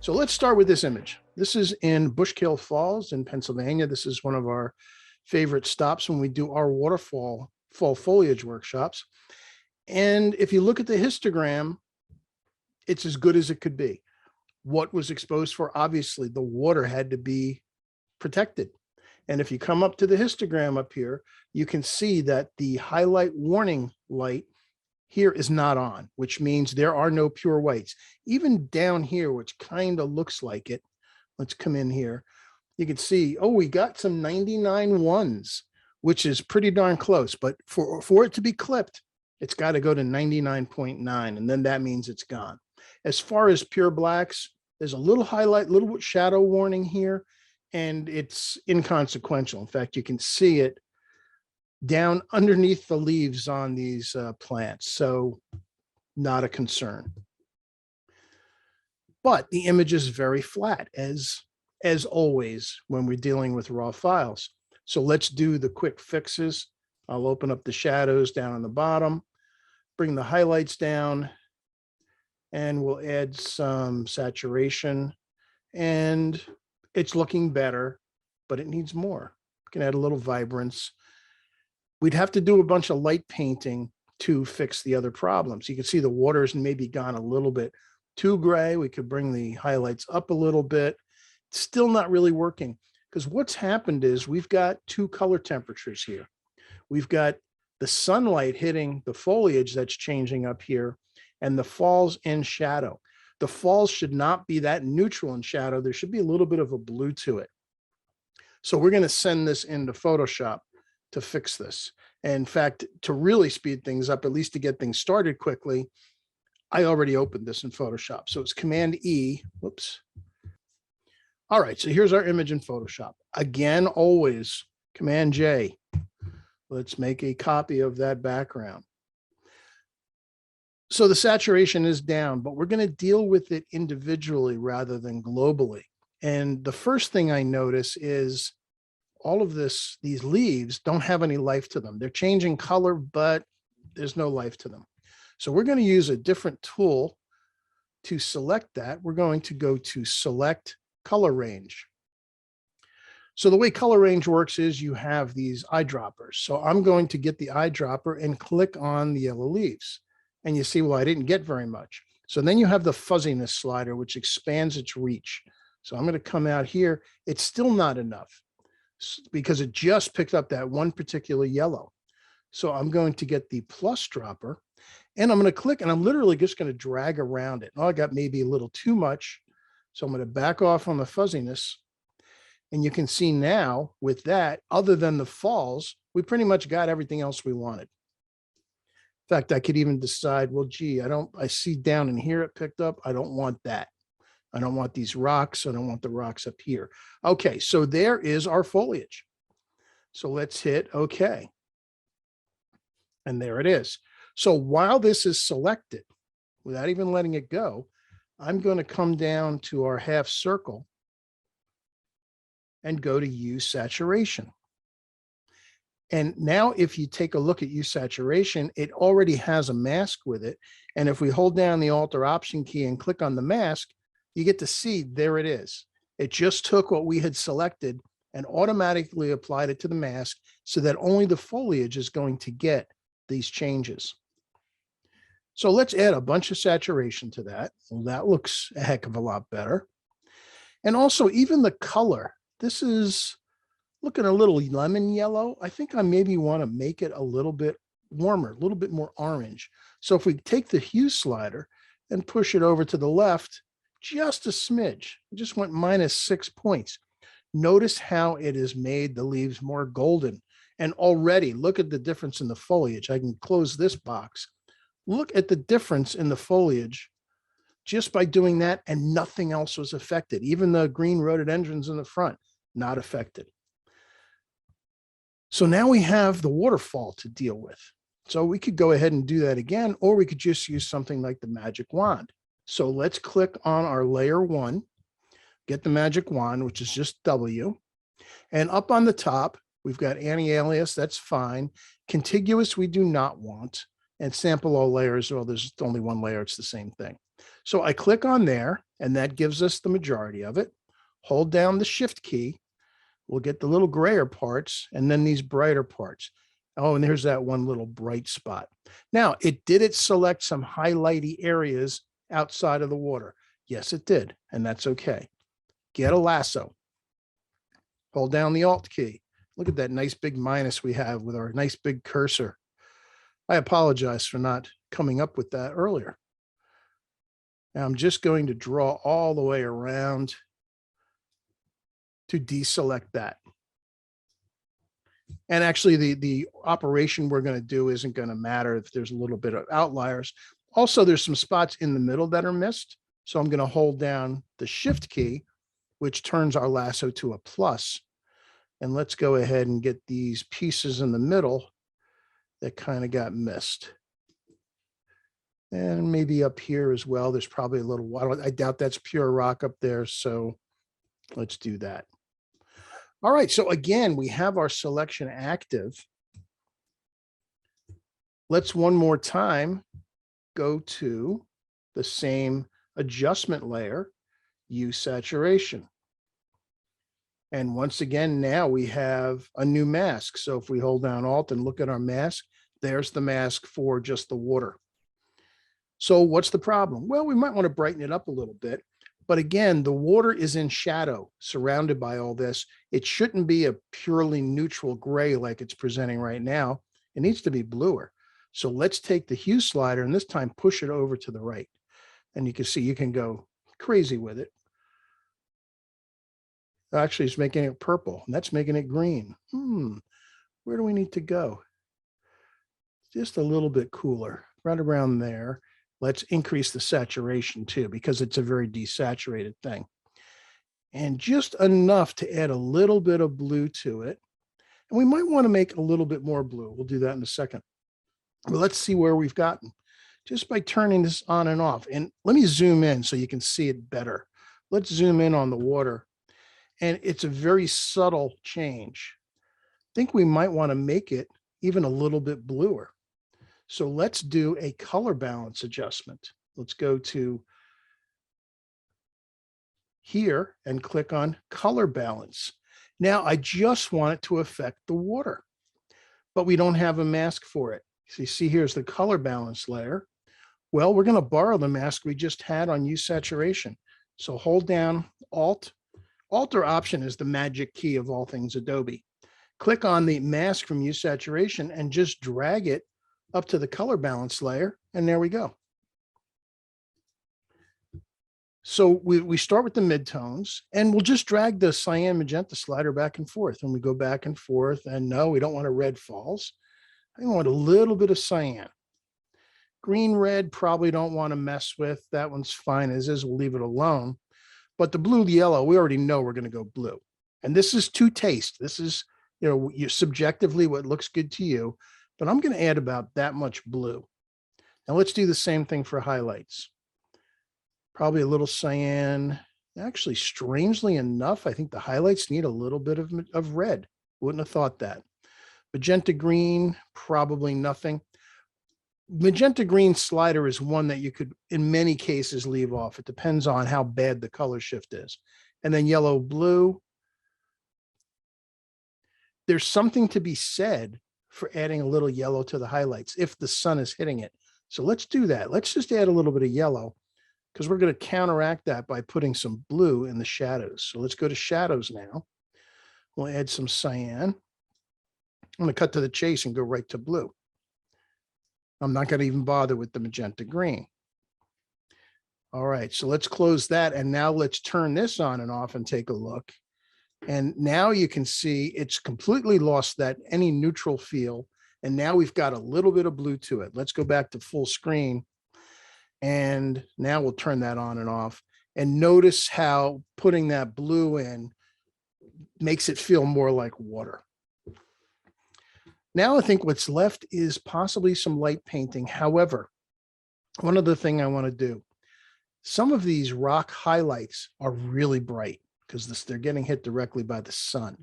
So let's start with this image. This is in Bushkill Falls in Pennsylvania. This is one of our favorite stops when we do our waterfall fall foliage workshops. And if you look at the histogram, it's as good as it could be. What was exposed for? Obviously, the water had to be protected. And if you come up to the histogram up here, you can see that the highlight warning light here is not on, which means there are no pure whites. Even down here, which kind of looks like it, let's come in here. You can see, oh, we got some 99 ones, which is pretty darn close. But for it to be clipped, it's got to go to 99.9, and then that means it's gone. As far as pure blacks, there's a little highlight, little shadow warning here, and it's inconsequential. In fact, you can see it down underneath the leaves on these plants. So not a concern. But the image is very flat, as always when we're dealing with raw files. So let's do the quick fixes. I'll open up the shadows down on the bottom, bring the highlights down, and we'll add some saturation. And it's looking better, but it needs more. We can add a little vibrance. We'd have to do a bunch of light painting to fix the other problems. You can see the water's maybe gone a little bit too gray. We could bring the highlights up a little bit. It's still not really working, because what's happened is we've got two color temperatures here. We've got the sunlight hitting the foliage that's changing up here, and the falls in shadow. The falls should not be that neutral in shadow. There should be a little bit of a blue to it. So we're going to send this into Photoshop to fix this. And in fact, to really speed things up, at least to get things started quickly, I already opened this in Photoshop. So it's Command E. Whoops. All right, so here's our image in Photoshop. Again, always Command J. Let's make a copy of that background. So the saturation is down, but we're going to deal with it individually rather than globally. And the first thing I notice is all of these leaves don't have any life to them. They're changing color, but there's no life to them. So we're going to use a different tool to select that. We're going to go to Select Color Range. So the way color range works is you have these eyedroppers. So I'm going to get the eyedropper and click on the yellow leaves. And you see, well, I didn't get very much. So then you have the fuzziness slider, which expands its reach. So I'm going to come out here. It's still not enough, because it just picked up that one particular yellow. So I'm going to get the plus dropper, and I'm going to click, and I'm literally just going to drag around it. Oh, I got maybe a little too much. So I'm going to back off on the fuzziness. And you can see now with that, other than the falls, we pretty much got everything else we wanted. In fact, I could even decide, well, gee, I see down in here it picked up. I don't want that. I don't want these rocks. I don't want the rocks up here. Okay, so there is our foliage. So let's hit OK. And there it is. So while this is selected, without even letting it go, I'm going to come down to our half circle and go to Use Saturation. And now if you take a look at Use Saturation, it already has a mask with it. And if we hold down the Alt or Option key and click on the mask, you get to see there it is. It just took what we had selected and automatically applied it to the mask so that only the foliage is going to get these changes. So let's add a bunch of saturation to that. Well, that looks a heck of a lot better. And also even the color, this is looking a little lemon yellow. I think I maybe want to make it a little bit warmer, a little bit more orange. So if we take the hue slider and push it over to the left, just a smidge, it just went -6 points. Notice how it has made the leaves more golden. And already look at the difference in the foliage. I can close this box. Look at the difference in the foliage just by doing that, and nothing else was affected. Even the green rhododendrons in the front, not affected. So now we have the waterfall to deal with. So we could go ahead and do that again, or we could just use something like the magic wand. So let's click on our layer 1, get the magic wand, which is just W. And up on the top, we've got anti-alias, that's fine. Contiguous, we do not want. And sample all layers, well, there's only one layer, it's the same thing. So I click on there, and that gives us the majority of it. Hold down the shift key. We'll get the little grayer parts and then these brighter parts. Oh, and there's that one little bright spot. Now, did it select some highlighty areas outside of the water? Yes, it did, and that's okay. Get a lasso. Hold down the Alt key. Look at that nice big minus we have with our nice big cursor. I apologize for not coming up with that earlier. Now I'm just going to draw all the way around to deselect that. And actually the operation we're going to do isn't going to matter if there's a little bit of outliers. Also, there's some spots in the middle that are missed. So I'm going to hold down the shift key, which turns our lasso to a plus. And let's go ahead and get these pieces in the middle that kind of got missed. And maybe up here as well. There's probably a little water. I doubt that's pure rock up there. So let's do that. All right. So again, we have our selection active. Let's one more time go to the same adjustment layer, use saturation. And once again, now we have a new mask. So if we hold down Alt and look at our mask, there's the mask for just the water. So what's the problem? Well, we might want to brighten it up a little bit. But again, the water is in shadow, surrounded by all this. It shouldn't be a purely neutral gray like it's presenting right now. It needs to be bluer. So let's take the hue slider and this time push it over to the right. And you can see you can go crazy with it. Actually, it's making it purple, and that's making it green. Where do we need to go? Just a little bit cooler, right around there. Let's increase the saturation too, because it's a very desaturated thing. And just enough to add a little bit of blue to it. And we might want to make a little bit more blue. We'll do that in a second. But let's see where we've gotten just by turning this on and off. And let me zoom in so you can see it better. Let's zoom in on the water. And it's a very subtle change. I think we might want to make it even a little bit bluer. So let's do a color balance adjustment. Let's go to here and click on color balance. Now I just want it to affect the water, but we don't have a mask for it. So you see here's the color balance layer. Well, we're going to borrow the mask we just had on use saturation. So hold down Alt. Alt or Option is the magic key of all things Adobe. Click on the mask from use saturation and just drag it up to the color balance layer. And there we go. So we start with the midtones and we'll just drag the cyan magenta slider back and forth. And we go back and forth, and no, we don't want a red falls. I want a little bit of cyan. Green, red, probably don't want to mess with. That one's fine as is. We'll leave it alone. But the blue, the yellow, we already know we're going to go blue. And this is to taste. This is, you subjectively what looks good to you. But I'm going to add about that much blue. Now let's do the same thing for highlights. Probably a little cyan. Actually, strangely enough, I think the highlights need a little bit of red. Wouldn't have thought that. Magenta green, probably nothing. Magenta green slider is one that you could, in many cases, leave off. It depends on how bad the color shift is. And then yellow, blue. There's something to be said for adding a little yellow to the highlights if the sun is hitting it. So let's do that. Let's just add a little bit of yellow because we're going to counteract that by putting some blue in the shadows. So let's go to shadows now. We'll add some cyan. I'm going to cut to the chase and go right to blue. I'm not going to even bother with the magenta green. All right, so let's close that. And now let's turn this on and off and take a look. And now you can see it's completely lost that any neutral feel. And now we've got a little bit of blue to it. Let's go back to full screen. And now we'll turn that on and off. And notice how putting that blue in makes it feel more like water. Now I think what's left is possibly some light painting. However, one other thing I want to do, some of these rock highlights are really bright because they're getting hit directly by the sun.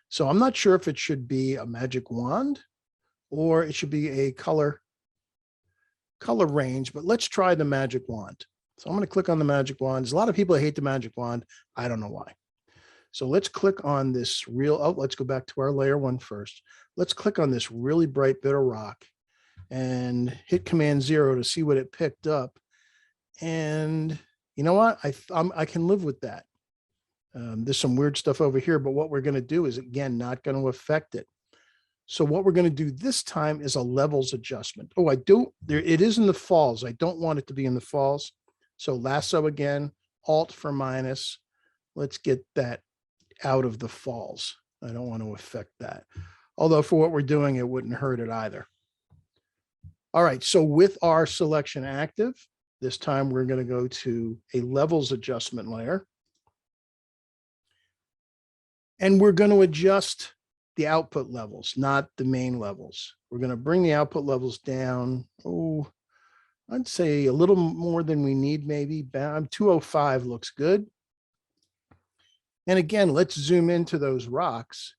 So I'm not sure if it should be a magic wand or it should be a color range, but let's try the magic wand. So I'm going to click on the magic wand. There's a lot of people that hate the magic wand. I don't know why. So let's click on this let's go back to our layer 1 first. Let's click on this really bright bit of rock and hit Command 0 to see what it picked up. And you know what? I can live with that. There's some weird stuff over here, but what we're going to do is, again, not going to affect it. So what we're going to do this time is a levels adjustment. Oh, it is in the falls. I don't want it to be in the falls. So lasso again, Alt for minus. Let's get that out of the falls. I don't want to affect that. Although for what we're doing, it wouldn't hurt it either. All right, so with our selection active, this time we're going to go to a levels adjustment layer. And we're going to adjust the output levels, not the main levels. We're going to bring the output levels down. Oh, I'd say a little more than we need, maybe. 205 looks good. And again, let's zoom into those rocks.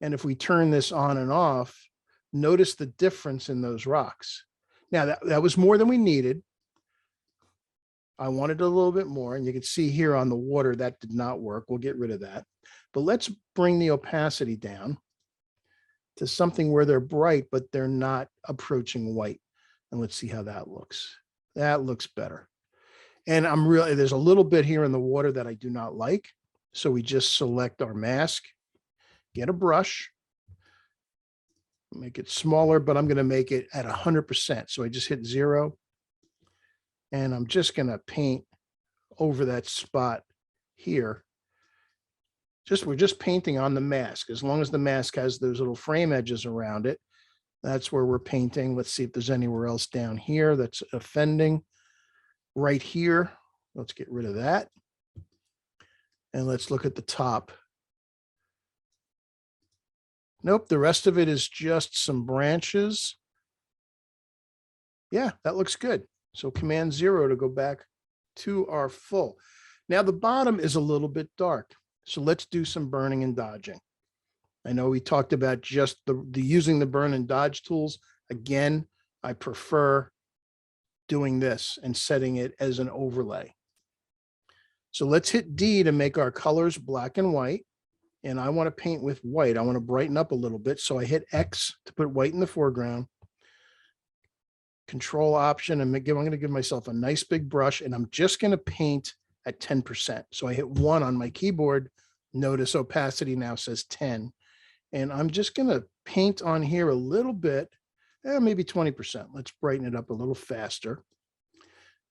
And if we turn this on and off, notice the difference in those rocks. Now, that was more than we needed. I wanted a little bit more, and you can see here on the water that did not work. We'll get rid of that. But let's bring the opacity down to something where they're bright, but they're not approaching white. And let's see how that looks. That looks better. And there's a little bit here in the water that I do not like. So we just select our mask, get a brush, make it smaller, but I'm going to make it at 100%. So I just hit 0. And I'm just going to paint over that spot here. We're just painting on the mask. As long as the mask has those little frame edges around it, that's where we're painting. Let's see if there's anywhere else down here that's offending. Right here, let's get rid of that. And let's look at the top. Nope, the rest of it is just some branches. Yeah, that looks good. So Command 0 to go back to our full. Now the bottom is a little bit dark. So let's do some burning and dodging. I know we talked about just the using the burn and dodge tools. Again, I prefer doing this and setting it as an overlay. So let's hit D to make our colors black and white. And I want to paint with white. I want to brighten up a little bit. So I hit X to put white in the foreground. Control Option, and I'm going to give myself a nice big brush, and I'm just going to paint at 10%. So I hit 1 on my keyboard. Notice opacity now says 10. And I'm just going to paint on here a little bit, maybe 20%. Let's brighten it up a little faster,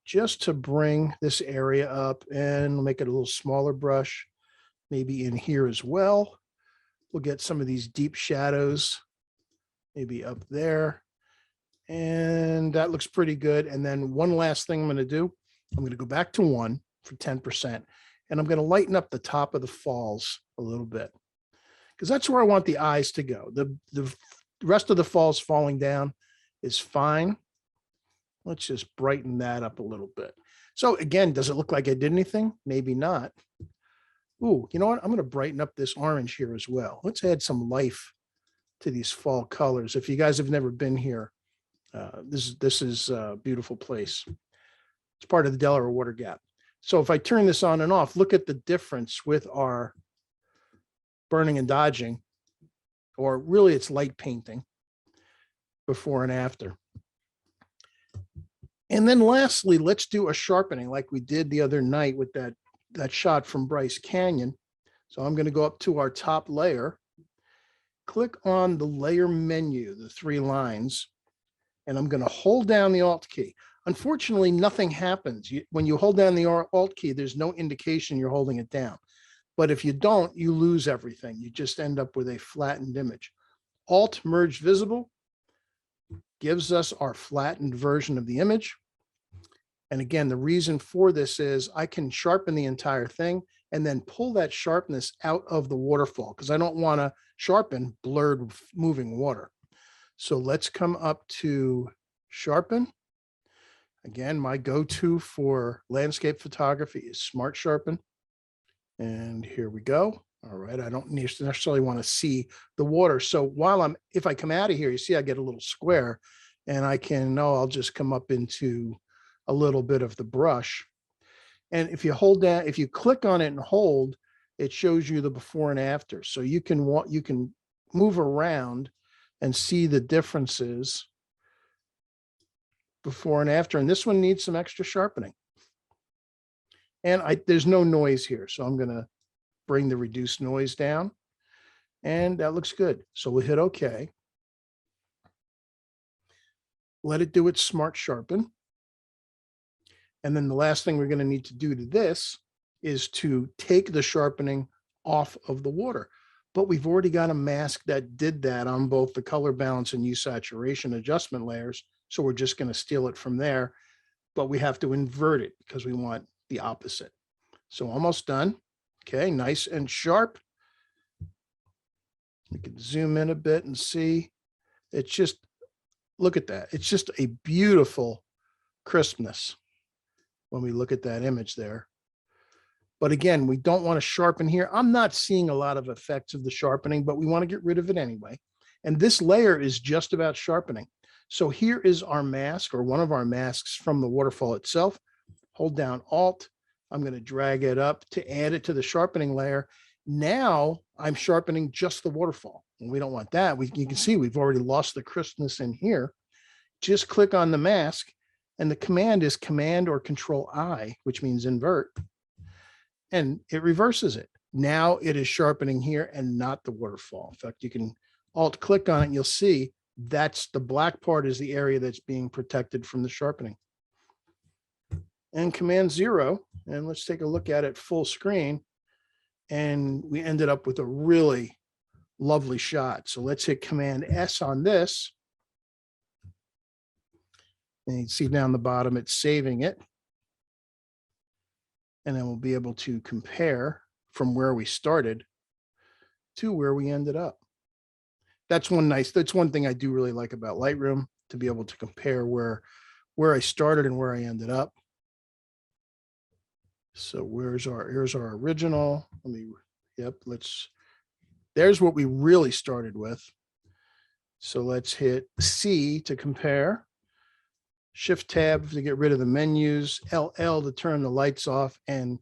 just to bring this area up, and make it a little smaller brush, maybe in here as well. We'll get some of these deep shadows, maybe up there. And that looks pretty good. And then one last thing I'm going to do, I'm going to go back to 1 for 10%. And I'm going to lighten up the top of the falls a little bit, because that's where I want the eyes to go. The rest of the falls falling down is fine. Let's just brighten that up a little bit. So again, does it look like I did anything? Maybe not. Ooh, you know what? I'm going to brighten up this orange here as well. Let's add some life to these fall colors. If you guys have never been here, this is a beautiful place. It's part of the Delaware Water Gap. So if I turn this on and off, look at the difference with our burning and dodging, or really it's light painting before and after. And then lastly, let's do a sharpening like we did the other night with that shot from Bryce Canyon. So I'm going to go up to our top layer, click on the layer menu, the 3 lines, and I'm going to hold down the Alt key. Unfortunately, nothing happens. When you hold down the Alt key, there's no indication you're holding it down. But if you don't, you lose everything. You just end up with a flattened image. Alt Merge Visible gives us our flattened version of the image. And again, the reason for this is I can sharpen the entire thing and then pull that sharpness out of the waterfall, because I don't want to sharpen blurred moving water. So let's come up to Sharpen. Again, my go-to for landscape photography is Smart Sharpen. And here we go. All right, I don't necessarily want to see the water. So if I come out of here, you see I get a little square, and I'll just come up into a little bit of the brush. And if you hold down, if you click on it and hold, it shows you the before and after. So you can move around and see the differences before and after. And this one needs some extra sharpening. And there's no noise here. So I'm going to bring the reduced noise down. And that looks good. So we'll hit OK. Let it do its smart sharpen. And then the last thing we're going to need to do to this is to take the sharpening off of the water. But we've already got a mask that did that on both the color balance and hue saturation adjustment layers. So we're just going to steal it from there, but we have to invert it because we want the opposite. So almost done. Okay, nice and sharp. You can zoom in a bit and see. It's just, look at that. It's just a beautiful crispness when we look at that image there. But again, we don't want to sharpen here. I'm not seeing a lot of effects of the sharpening, but we want to get rid of it anyway. And this layer is just about sharpening. So here is our mask, or one of our masks from the waterfall itself. Hold down Alt. I'm going to drag it up to add it to the sharpening layer. Now I'm sharpening just the waterfall, and we don't want that. You can see we've already lost the crispness in here. Just click on the mask, and the command is Command or Control I, which means invert, and it reverses it. Now it is sharpening here and not the waterfall. In fact, you can Alt click on it and you'll see that's the black part is the area that's being protected from the sharpening. And Command 0, and let's take a look at it full screen. And we ended up with a really lovely shot. So let's hit Command S on this. And you can see down the bottom, it's saving it. And then we'll be able to compare from where we started to where we ended up. That's one thing I do really like about Lightroom, to be able to compare where I started and where I ended up. So here's our original. There's what we really started with. So let's hit C to compare. Shift Tab to get rid of the menus, LL to turn the lights off, and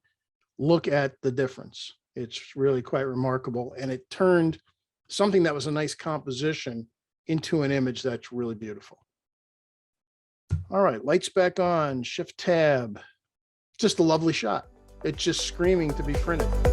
look at the difference. It's really quite remarkable. And it turned something that was a nice composition into an image that's really beautiful. All right, lights back on, Shift Tab. Just a lovely shot. It's just screaming to be printed.